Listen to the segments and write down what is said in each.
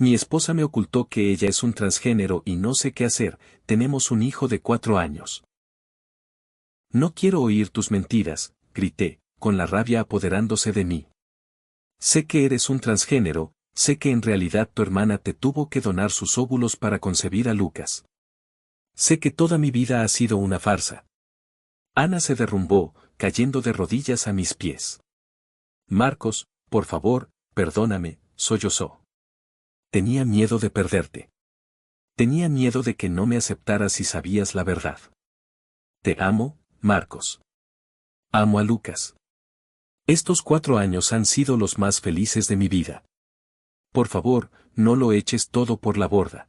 Mi esposa me ocultó que ella es un transgénero y no sé qué hacer, tenemos un hijo de 4 años. No quiero oír tus mentiras, grité, con la rabia apoderándose de mí. Sé que eres un transgénero, sé que en realidad tu hermana te tuvo que donar sus óvulos para concebir a Lucas. Sé que toda mi vida ha sido una farsa. Ana se derrumbó, cayendo de rodillas a mis pies. Marcos, por favor, perdóname, sollozó. Tenía miedo de perderte. Tenía miedo de que no me aceptaras si sabías la verdad. Te amo, Marcos. Amo a Lucas. Estos 4 años han sido los más felices de mi vida. Por favor, no lo eches todo por la borda.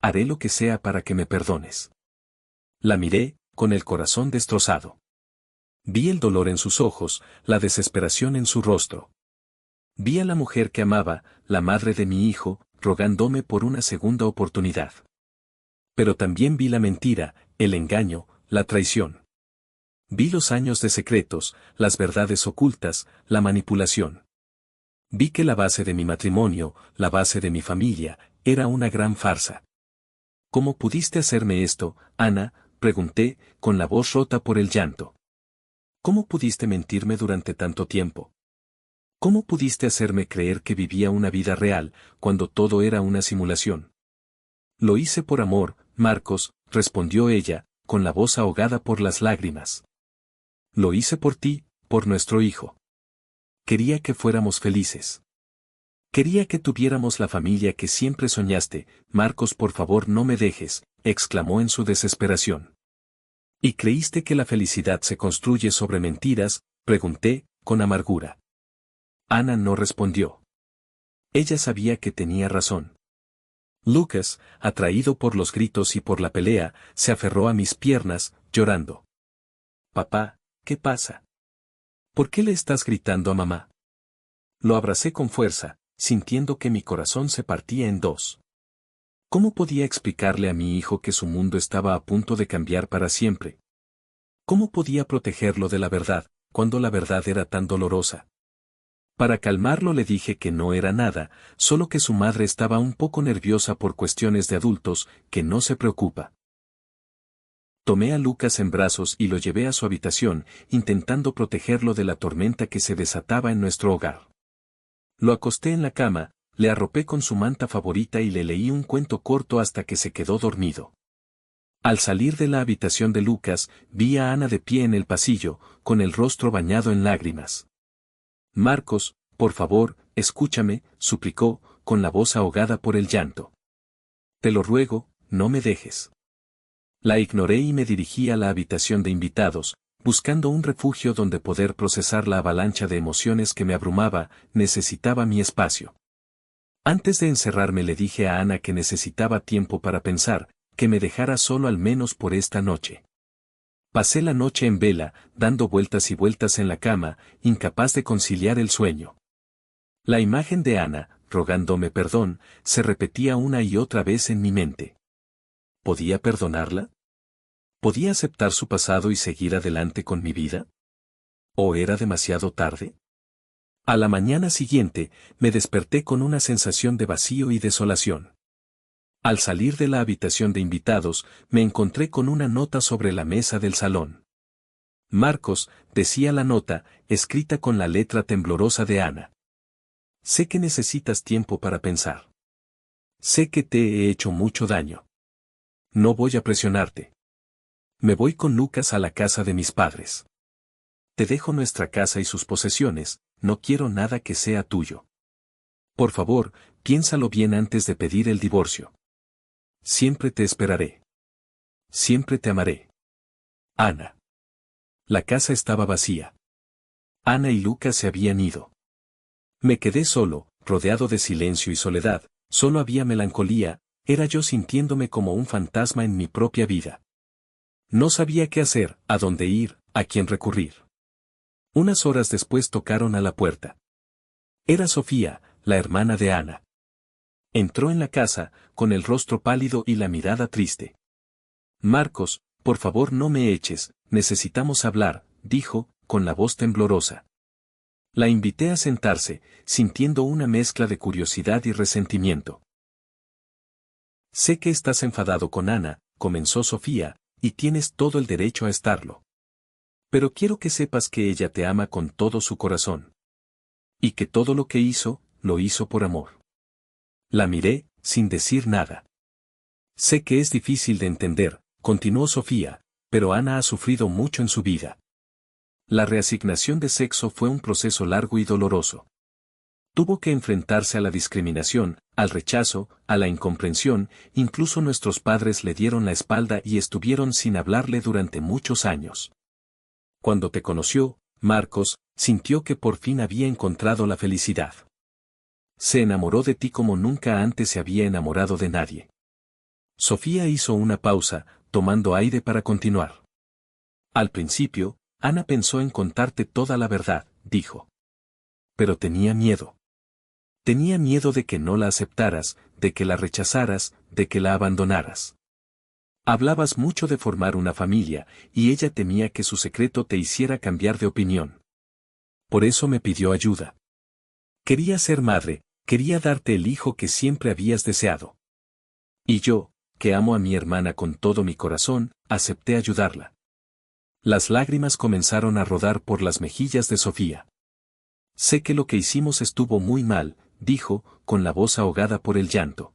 Haré lo que sea para que me perdones. La miré, con el corazón destrozado. Vi el dolor en sus ojos, la desesperación en su rostro. Vi a la mujer que amaba, la madre de mi hijo, rogándome por una segunda oportunidad. Pero también vi la mentira, el engaño, la traición. Vi los años de secretos, las verdades ocultas, la manipulación. Vi que la base de mi matrimonio, la base de mi familia, era una gran farsa. ¿Cómo pudiste hacerme esto, Ana?, pregunté, con la voz rota por el llanto. ¿Cómo pudiste mentirme durante tanto tiempo? ¿Cómo pudiste hacerme creer que vivía una vida real, cuando todo era una simulación? Lo hice por amor, Marcos, respondió ella, con la voz ahogada por las lágrimas. Lo hice por ti, por nuestro hijo. Quería que fuéramos felices. Quería que tuviéramos la familia que siempre soñaste. Marcos, por favor, no me dejes, exclamó en su desesperación. ¿Y creíste que la felicidad se construye sobre mentiras?, pregunté, con amargura. Ana no respondió. Ella sabía que tenía razón. Lucas, atraído por los gritos y por la pelea, se aferró a mis piernas, llorando. Papá, ¿qué pasa? ¿Por qué le estás gritando a mamá? Lo abracé con fuerza, sintiendo que mi corazón se partía en dos. ¿Cómo podía explicarle a mi hijo que su mundo estaba a punto de cambiar para siempre? ¿Cómo podía protegerlo de la verdad, cuando la verdad era tan dolorosa? Para calmarlo le dije que no era nada, solo que su madre estaba un poco nerviosa por cuestiones de adultos, que no se preocupa. Tomé a Lucas en brazos y lo llevé a su habitación, intentando protegerlo de la tormenta que se desataba en nuestro hogar. Lo acosté en la cama, le arropé con su manta favorita y le leí un cuento corto hasta que se quedó dormido. Al salir de la habitación de Lucas, vi a Ana de pie en el pasillo, con el rostro bañado en lágrimas. Marcos, por favor, escúchame, suplicó, con la voz ahogada por el llanto. Te lo ruego, no me dejes. La ignoré y me dirigí a la habitación de invitados, buscando un refugio donde poder procesar la avalancha de emociones que me abrumaba. Necesitaba mi espacio. Antes de encerrarme le dije a Ana que necesitaba tiempo para pensar, que me dejara solo al menos por esta noche. Pasé la noche en vela, dando vueltas y vueltas en la cama, incapaz de conciliar el sueño. La imagen de Ana, rogándome perdón, se repetía una y otra vez en mi mente. ¿Podía perdonarla? ¿Podía aceptar su pasado y seguir adelante con mi vida? ¿O era demasiado tarde? A la mañana siguiente, me desperté con una sensación de vacío y desolación. Al salir de la habitación de invitados, me encontré con una nota sobre la mesa del salón. Marcos, decía la nota, escrita con la letra temblorosa de Ana. Sé que necesitas tiempo para pensar. Sé que te he hecho mucho daño. No voy a presionarte. Me voy con Lucas a la casa de mis padres. Te dejo nuestra casa y sus posesiones, no quiero nada que sea tuyo. Por favor, piénsalo bien antes de pedir el divorcio. Siempre te esperaré. Siempre te amaré. Ana. La casa estaba vacía. Ana y Lucas se habían ido. Me quedé solo, rodeado de silencio y soledad, solo había melancolía, era yo sintiéndome como un fantasma en mi propia vida. No sabía qué hacer, a dónde ir, a quién recurrir. Unas horas después tocaron a la puerta. Era Sofía, la hermana de Ana. Entró en la casa, con el rostro pálido y la mirada triste. Marcos, por favor no me eches, necesitamos hablar, dijo, con la voz temblorosa. La invité a sentarse, sintiendo una mezcla de curiosidad y resentimiento. Sé que estás enfadado con Ana, comenzó Sofía, y tienes todo el derecho a estarlo. Pero quiero que sepas que ella te ama con todo su corazón. Y que todo lo que hizo, lo hizo por amor. La miré, sin decir nada. Sé que es difícil de entender, continuó Sofía, pero Ana ha sufrido mucho en su vida. La reasignación de sexo fue un proceso largo y doloroso. Tuvo que enfrentarse a la discriminación, al rechazo, a la incomprensión, incluso nuestros padres le dieron la espalda y estuvieron sin hablarle durante muchos años. Cuando te conoció, Marcos, sintió que por fin había encontrado la felicidad. Se enamoró de ti como nunca antes se había enamorado de nadie. Sofía hizo una pausa, tomando aire para continuar. Al principio, Ana pensó en contarte toda la verdad, dijo. Pero tenía miedo. Tenía miedo de que no la aceptaras, de que la rechazaras, de que la abandonaras. Hablabas mucho de formar una familia, y ella temía que su secreto te hiciera cambiar de opinión. Por eso me pidió ayuda. Quería ser madre, quería darte el hijo que siempre habías deseado. Y yo, que amo a mi hermana con todo mi corazón, acepté ayudarla. Las lágrimas comenzaron a rodar por las mejillas de Sofía. Sé que lo que hicimos estuvo muy mal, dijo, con la voz ahogada por el llanto.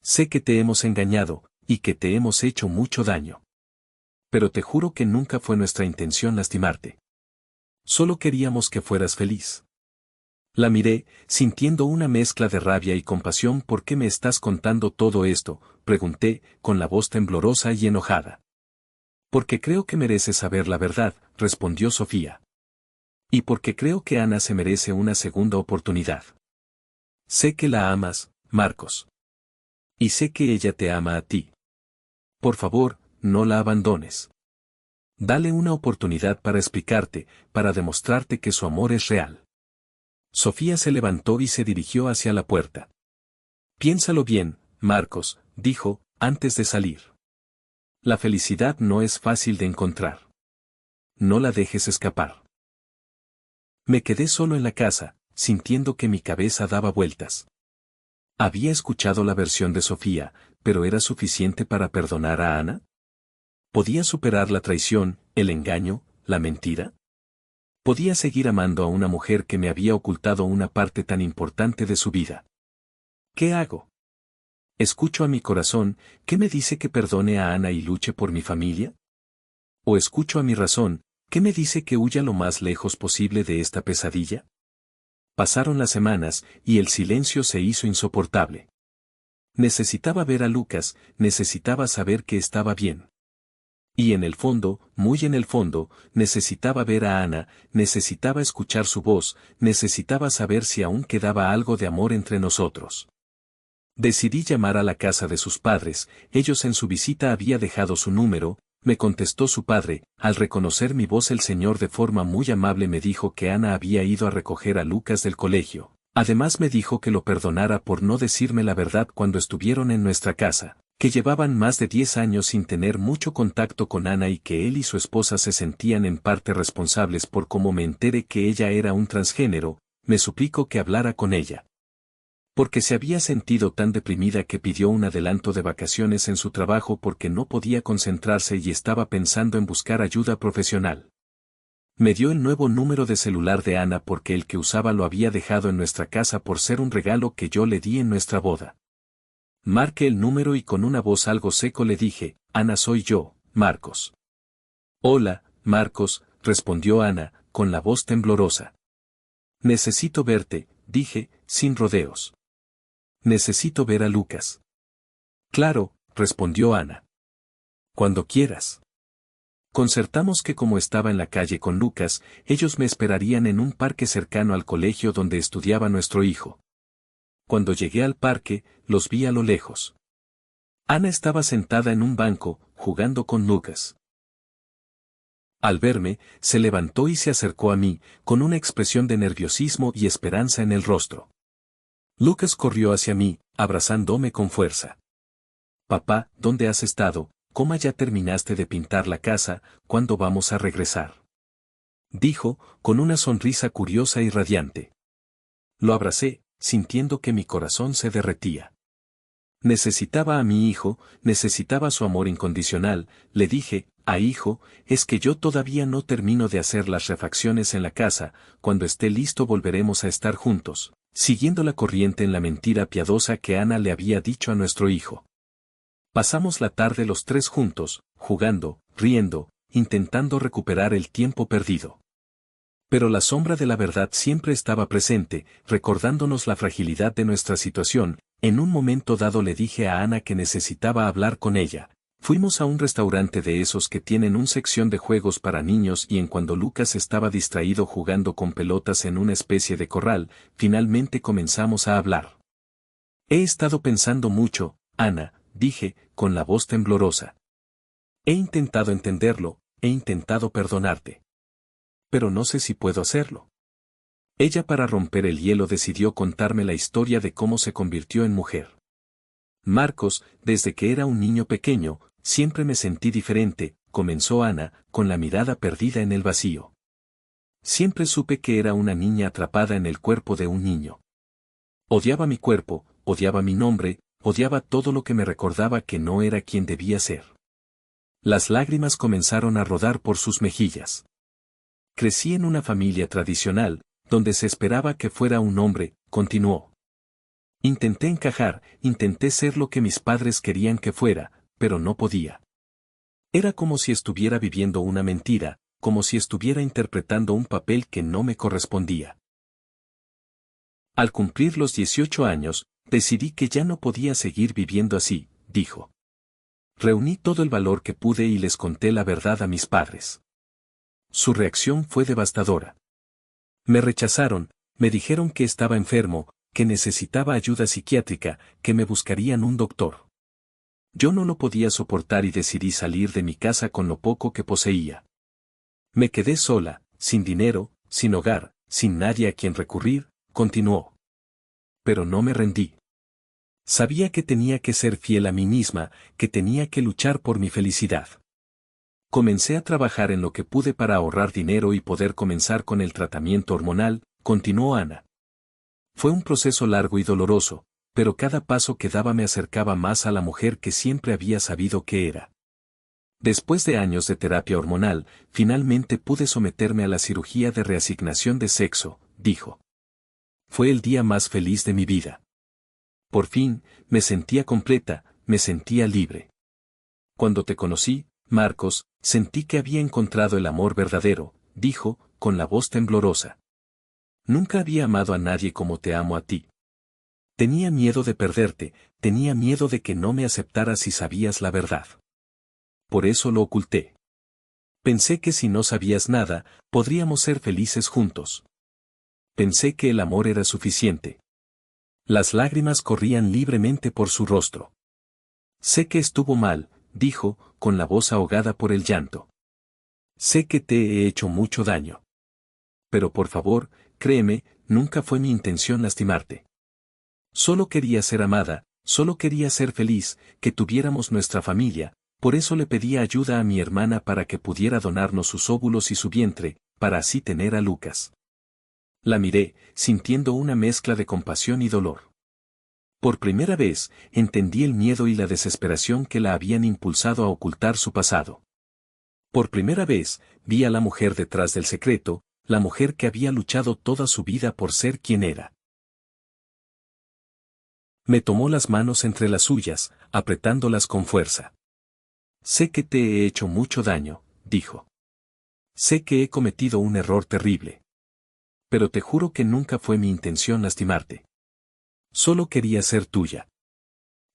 Sé que te hemos engañado, y que te hemos hecho mucho daño. Pero te juro que nunca fue nuestra intención lastimarte. Solo queríamos que fueras feliz. La miré, sintiendo una mezcla de rabia y compasión. ¿Por qué me estás contando todo esto?, pregunté, con la voz temblorosa y enojada. Porque creo que mereces saber la verdad, respondió Sofía. Y porque creo que Ana se merece una segunda oportunidad. Sé que la amas, Marcos. Y sé que ella te ama a ti. Por favor, no la abandones. Dale una oportunidad para explicarte, para demostrarte que su amor es real. Sofía se levantó y se dirigió hacia la puerta. Piénsalo bien, Marcos, dijo, antes de salir. La felicidad no es fácil de encontrar. No la dejes escapar. Me quedé solo en la casa, sintiendo que mi cabeza daba vueltas. Había escuchado la versión de Sofía, pero ¿era suficiente para perdonar a Ana? ¿Podía superar la traición, el engaño, la mentira? ¿Podía seguir amando a una mujer que me había ocultado una parte tan importante de su vida? ¿Qué hago? ¿Escucho a mi corazón, que me dice que perdone a Ana y luche por mi familia? ¿O escucho a mi razón, que me dice que huya lo más lejos posible de esta pesadilla? Pasaron las semanas, y el silencio se hizo insoportable. Necesitaba ver a Lucas, necesitaba saber que estaba bien. Y en el fondo, muy en el fondo, necesitaba ver a Ana, necesitaba escuchar su voz, necesitaba saber si aún quedaba algo de amor entre nosotros. Decidí llamar a la casa de sus padres. Ellos en su visita había dejado su número. Me contestó su padre. Al reconocer mi voz, el señor de forma muy amable me dijo que Ana había ido a recoger a Lucas del colegio. Además me dijo que lo perdonara por no decirme la verdad cuando estuvieron en nuestra casa, que llevaban más de 10 años sin tener mucho contacto con Ana y que él y su esposa se sentían en parte responsables por cómo me enteré que ella era un transgénero. Me suplicó que hablara con ella. Porque se había sentido tan deprimida que pidió un adelanto de vacaciones en su trabajo porque no podía concentrarse y estaba pensando en buscar ayuda profesional. Me dio el nuevo número de celular de Ana porque el que usaba lo había dejado en nuestra casa por ser un regalo que yo le di en nuestra boda. Marqué el número y con una voz algo seco le dije, Ana, soy yo, Marcos. Hola, Marcos, respondió Ana, con la voz temblorosa. Necesito verte, dije, sin rodeos. Necesito ver a Lucas. Claro, respondió Ana. Cuando quieras. Concertamos que como estaba en la calle con Lucas, ellos me esperarían en un parque cercano al colegio donde estudiaba nuestro hijo. Cuando llegué al parque, los vi a lo lejos. Ana estaba sentada en un banco, jugando con Lucas. Al verme, se levantó y se acercó a mí, con una expresión de nerviosismo y esperanza en el rostro. Lucas corrió hacia mí, abrazándome con fuerza. Papá, ¿dónde has estado? ¿Cómo ya terminaste de pintar la casa? ¿Cuándo vamos a regresar? dijo, con una sonrisa curiosa y radiante. Lo abracé, sintiendo que mi corazón se derretía. Necesitaba a mi hijo, necesitaba su amor incondicional, le dije, hijo, es que yo todavía no termino de hacer las refacciones en la casa, cuando esté listo volveremos a estar juntos, siguiendo la corriente en la mentira piadosa que Ana le había dicho a nuestro hijo. Pasamos la tarde los tres juntos, jugando, riendo, intentando recuperar el tiempo perdido. Pero la sombra de la verdad siempre estaba presente, recordándonos la fragilidad de nuestra situación. En un momento dado le dije a Ana que necesitaba hablar con ella. Fuimos a un restaurante de esos que tienen una sección de juegos para niños y en cuando Lucas estaba distraído jugando con pelotas en una especie de corral, finalmente comenzamos a hablar. He estado pensando mucho, Ana, dije, con la voz temblorosa. He intentado entenderlo, he intentado perdonarte. Pero no sé si puedo hacerlo. Ella para romper el hielo decidió contarme la historia de cómo se convirtió en mujer. Marcos, desde que era un niño pequeño, siempre me sentí diferente, comenzó Ana, con la mirada perdida en el vacío. Siempre supe que era una niña atrapada en el cuerpo de un niño. Odiaba mi cuerpo, odiaba mi nombre, odiaba todo lo que me recordaba que no era quien debía ser. Las lágrimas comenzaron a rodar por sus mejillas. Crecí en una familia tradicional, donde se esperaba que fuera un hombre, continuó. Intenté encajar, intenté ser lo que mis padres querían que fuera, pero no podía. Era como si estuviera viviendo una mentira, como si estuviera interpretando un papel que no me correspondía. Al cumplir los 18 años, decidí que ya no podía seguir viviendo así, dijo. Reuní todo el valor que pude y les conté la verdad a mis padres. Su reacción fue devastadora. Me rechazaron, me dijeron que estaba enfermo, que necesitaba ayuda psiquiátrica, que me buscarían un doctor. Yo no lo podía soportar y decidí salir de mi casa con lo poco que poseía. Me quedé sola, sin dinero, sin hogar, sin nadie a quien recurrir, continuó. Pero no me rendí. Sabía que tenía que ser fiel a mí misma, que tenía que luchar por mi felicidad. Comencé a trabajar en lo que pude para ahorrar dinero y poder comenzar con el tratamiento hormonal, continuó Ana. Fue un proceso largo y doloroso, pero cada paso que daba me acercaba más a la mujer que siempre había sabido que era. Después de años de terapia hormonal, finalmente pude someterme a la cirugía de reasignación de sexo, dijo. Fue el día más feliz de mi vida. Por fin, me sentía completa, me sentía libre. Cuando te conocí, Marcos, sentí que había encontrado el amor verdadero, dijo, con la voz temblorosa. Nunca había amado a nadie como te amo a ti. Tenía miedo de perderte, tenía miedo de que no me aceptaras si sabías la verdad. Por eso lo oculté. Pensé que si no sabías nada, podríamos ser felices juntos. Pensé que el amor era suficiente. Las lágrimas corrían libremente por su rostro. Sé que estuvo mal, dijo, con la voz ahogada por el llanto. Sé que te he hecho mucho daño. Pero por favor, créeme, nunca fue mi intención lastimarte. Solo quería ser amada, solo quería ser feliz, que tuviéramos nuestra familia, por eso le pedí ayuda a mi hermana para que pudiera donarnos sus óvulos y su vientre, para así tener a Lucas. La miré, sintiendo una mezcla de compasión y dolor. Por primera vez, entendí el miedo y la desesperación que la habían impulsado a ocultar su pasado. Por primera vez, vi a la mujer detrás del secreto, la mujer que había luchado toda su vida por ser quien era. Me tomó las manos entre las suyas, apretándolas con fuerza. Sé que te he hecho mucho daño, dijo. Sé que he cometido un error terrible. Pero te juro que nunca fue mi intención lastimarte. Solo quería ser tuya.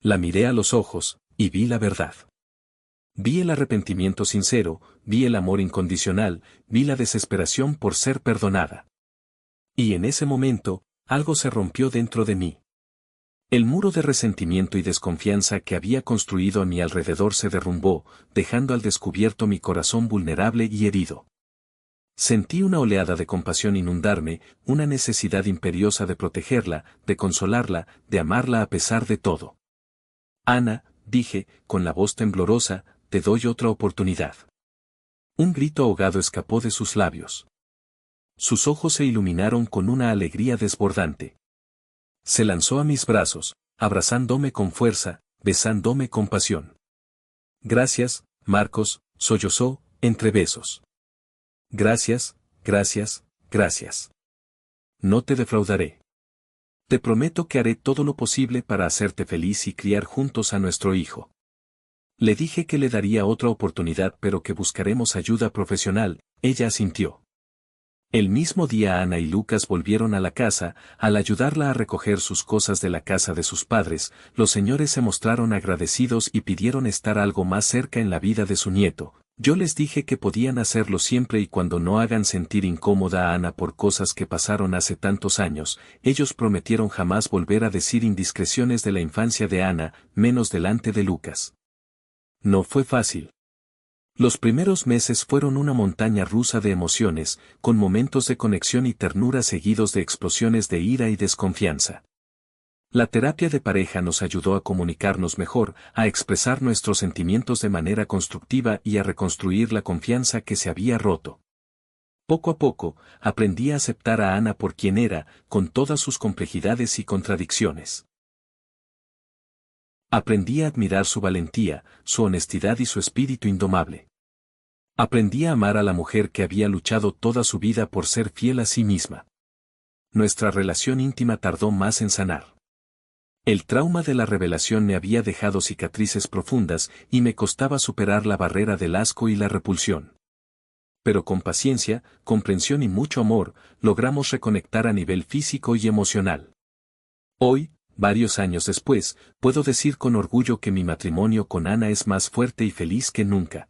La miré a los ojos, y vi la verdad. Vi el arrepentimiento sincero, vi el amor incondicional, vi la desesperación por ser perdonada. Y en ese momento, algo se rompió dentro de mí. El muro de resentimiento y desconfianza que había construido a mi alrededor se derrumbó, dejando al descubierto mi corazón vulnerable y herido. Sentí una oleada de compasión inundarme, una necesidad imperiosa de protegerla, de consolarla, de amarla a pesar de todo. Ana, dije, con la voz temblorosa, te doy otra oportunidad. Un grito ahogado escapó de sus labios. Sus ojos se iluminaron con una alegría desbordante. Se lanzó a mis brazos, abrazándome con fuerza, besándome con pasión. Gracias, Marcos, sollozó, entre besos. Gracias, gracias, gracias. No te defraudaré. Te prometo que haré todo lo posible para hacerte feliz y criar juntos a nuestro hijo. Le dije que le daría otra oportunidad pero que buscaremos ayuda profesional, ella asintió. El mismo día Ana y Lucas volvieron a la casa. Al ayudarla a recoger sus cosas de la casa de sus padres, los señores se mostraron agradecidos y pidieron estar algo más cerca en la vida de su nieto. Yo les dije que podían hacerlo siempre y cuando no hagan sentir incómoda a Ana por cosas que pasaron hace tantos años. Ellos prometieron jamás volver a decir indiscreciones de la infancia de Ana, menos delante de Lucas. No fue fácil. Los primeros meses fueron una montaña rusa de emociones, con momentos de conexión y ternura seguidos de explosiones de ira y desconfianza. La terapia de pareja nos ayudó a comunicarnos mejor, a expresar nuestros sentimientos de manera constructiva y a reconstruir la confianza que se había roto. Poco a poco, aprendí a aceptar a Ana por quien era, con todas sus complejidades y contradicciones. Aprendí a admirar su valentía, su honestidad y su espíritu indomable. Aprendí a amar a la mujer que había luchado toda su vida por ser fiel a sí misma. Nuestra relación íntima tardó más en sanar. El trauma de la revelación me había dejado cicatrices profundas y me costaba superar la barrera del asco y la repulsión. Pero con paciencia, comprensión y mucho amor, logramos reconectar a nivel físico y emocional. Hoy, varios años después, puedo decir con orgullo que mi matrimonio con Ana es más fuerte y feliz que nunca.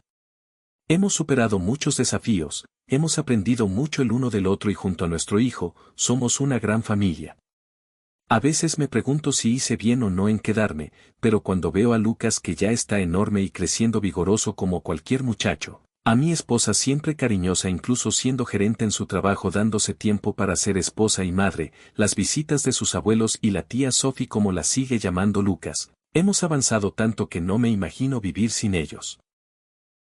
Hemos superado muchos desafíos, hemos aprendido mucho el uno del otro y junto a nuestro hijo, somos una gran familia. A veces me pregunto si hice bien o no en quedarme, pero cuando veo a Lucas que ya está enorme y creciendo vigoroso como cualquier muchacho, a mi esposa siempre cariñosa incluso siendo gerente en su trabajo dándose tiempo para ser esposa y madre, las visitas de sus abuelos y la tía Sophie como la sigue llamando Lucas, hemos avanzado tanto que no me imagino vivir sin ellos.